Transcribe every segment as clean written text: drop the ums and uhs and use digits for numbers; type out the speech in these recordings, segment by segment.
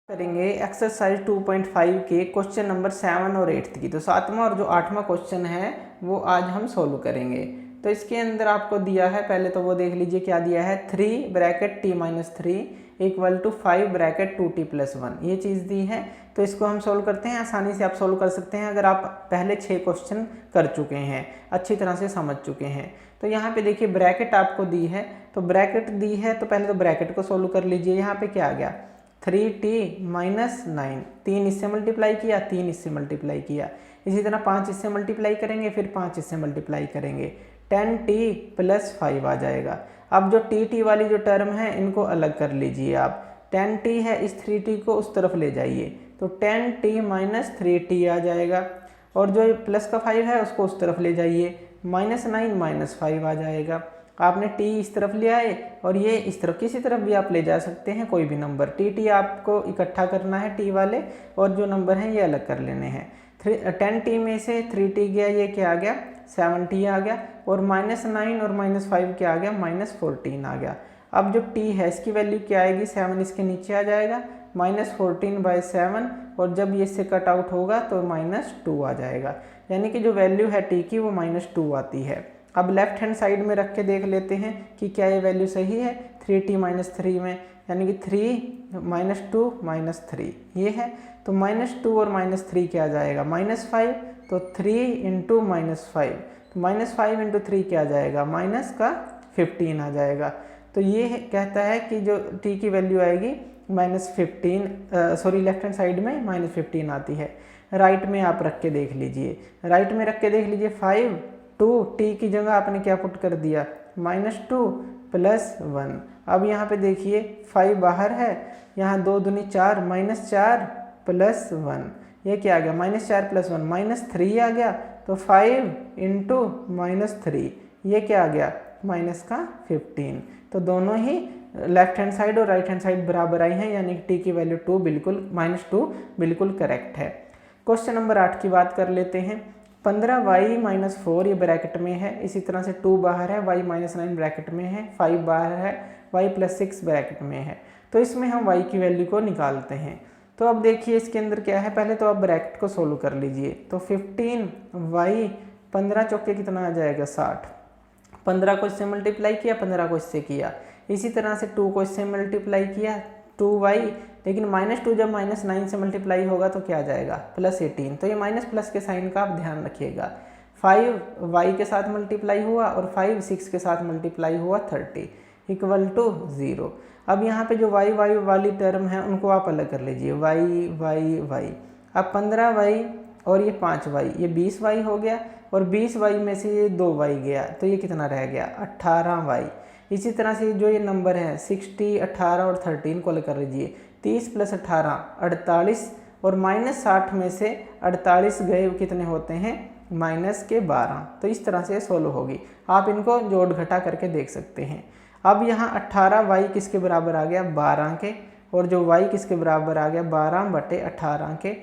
करेंगे एक्सरसाइज 2.5 के question number 7 और 8 की। तो 7वां और जो 8वां क्वेश्चन है वो आज हम सोल्व करेंगे। तो इसके अंदर आपको दिया है, पहले तो वो देख लीजिए क्या दिया है। 3 bracket t-3 equal to 5 bracket 2t+1 ये चीज़ दी है। तो इसको हम सोल्व करते हैं। आसानी से आप सोल्व कर सकते हैं अगर आप पहले 6 क्वेश्चन कर चुके हैं, अच्छी तरह से समझ चुके हैं। तो यहाँ पे देखिए ब्रैकेट आपको दी है, तो ब्रैकेट दी है तो पहले तो ब्रैकेट को सोल्व कर लीजिए। यहाँ पे क्या आ गया 3t-9, 3 इससे मल्टीप्लाई किया, 3 इससे मल्टीप्लाई किया, इसी तरह 5 इससे मल्टीप्लाई करेंगे, फिर 5 इससे मल्टीप्लाई करेंगे, 10t+5 आ जाएगा। अब जो टी वाली जो टर्म है इनको अलग कर लीजिए आप। 10t है, इस 3t को उस तरफ ले जाइए तो 10t-3t आ जाएगा। और जो प्लस का 5 है उसको उस तरफ ले जाइए, -9 -5 आ जाएगा। आपने t इस तरफ ले आए और ये इस तरफ, किसी तरफ भी आप ले जा सकते हैं, कोई भी नंबर। टी आपको इकट्ठा करना है t वाले, और जो नंबर हैं ये अलग कर लेने हैं। 10t में से 3t गया, ये क्या आ गया 7t आ गया, और -9 और -5 क्या आ गया -14 आ गया। अब जो t है इसकी वैल्यू क्या आएगी, 7 इसके नीचे आ जाएगा, -14/7, और जब ये इससे कट आउट होगा तो -2 आ जाएगा। यानी कि जो वैल्यू है t की वो -2 आती है। अब लेफ्ट हैंड साइड में रख के देख लेते हैं कि क्या ये वैल्यू सही है 3t-3 में, यानी कि 3 -2 -3 ये है। तो -2 और -3 क्या आ जाएगा -5, तो 3 × -5, तो -5 × 3 क्या आ जाएगा -15 आ जाएगा। तो ये कहता है कि जो t की वैल्यू आएगी -15, सॉरी लेफ्ट हैंड साइड में -15 आती है। राइट में आप रख के देख लीजिए, राइट में रख के देख लीजिए 5 2 t की जगह आपने क्या पुट कर दिया -2 +1। अब यहाँ पे देखिए 5 बाहर है, यहाँ 2 दूनी 4, -4 +1, ये क्या आ गया -4 +1 -3 आ गया। तो 5 × -3 ये क्या आ गया -15। तो दोनों ही लेफ्ट हैंड साइड और राइट हैंड साइड बराबर आई हैं, यानी कि t की वैल्यू -2 बिल्कुल करेक्ट है। क्वेश्चन नंबर 8 की बात कर लेते हैं। 15y-4 ये ब्रैकेट में है, इसी तरह से 2 बाहर है, y-9 ब्रैकेट में है, 5 बाहर है, y+6 ब्रैकेट में है। तो इसमें हम y की वैल्यू को निकालते हैं। तो अब देखिए इसके अंदर क्या है, पहले तो आप ब्रैकेट को सोल्व कर लीजिए। तो 15y 15 चौके कितना आ जाएगा 60, 15 को इससे मल्टीप्लाई किया, 15 को इससे किया, इसी तरह से 2 को इससे मल्टीप्लाई किया 2y, लेकिन -2 जब -9 से मल्टीप्लाई होगा तो क्या आ जाएगा +18। तो ये माइनस प्लस के साइन का आप ध्यान रखिएगा। 5 y के साथ मल्टीप्लाई हुआ और 5 6 के साथ मल्टीप्लाई हुआ 30 = 0। अब यहाँ पे जो y वाली टर्म है उनको आप अलग कर लीजिए, y। अब 15y और ये 5y, ये 20y हो गया, और 20y में से ये 2y गया, तो ये कितना रह गया 18y। इसी तरह से जो ये नंबर है 60, 18 और 13 को अलग कर लीजिए। 30 + 18 48, और -60 में से 48 गए कितने होते हैं -12। तो इस तरह से सोल्व होगी, आप इनको जोड़ घटा करके देख सकते हैं। अब यहाँ 18y किसके बराबर आ गया 12 के, और जो y किसके बराबर आ गया 12/18 के,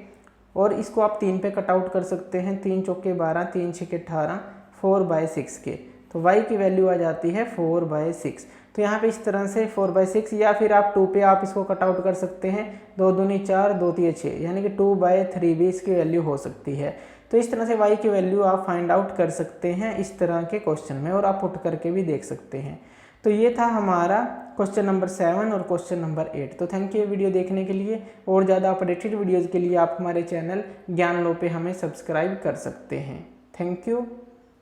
और इसको आप 3 पे कट आउट कर सकते हैं, 3 चौके 12, 3 छक्के 18, 4/6 के। तो y की वैल्यू आ जाती है 4/6। तो यहाँ पे इस तरह से 4/6, या फिर आप 2 पे आप इसको कट आउट कर सकते हैं, 2 दूनी 4, 2 3 6, यानी कि 2/3 भी इसकी वैल्यू हो सकती है। तो इस तरह से y की वैल्यू आप फाइंड आउट कर सकते हैं इस तरह के क्वेश्चन में, और आप पुट करके भी देख सकते हैं। तो ये था हमारा क्वेश्चन नंबर 7 और क्वेश्चन नंबर 8। तो थैंक यू वीडियो देखने के लिए। और ज़्यादा अपडेटेड वीडियोज़ के लिए आप हमारे चैनल ज्ञान लो पे हमें सब्सक्राइब कर सकते हैं। Thank you.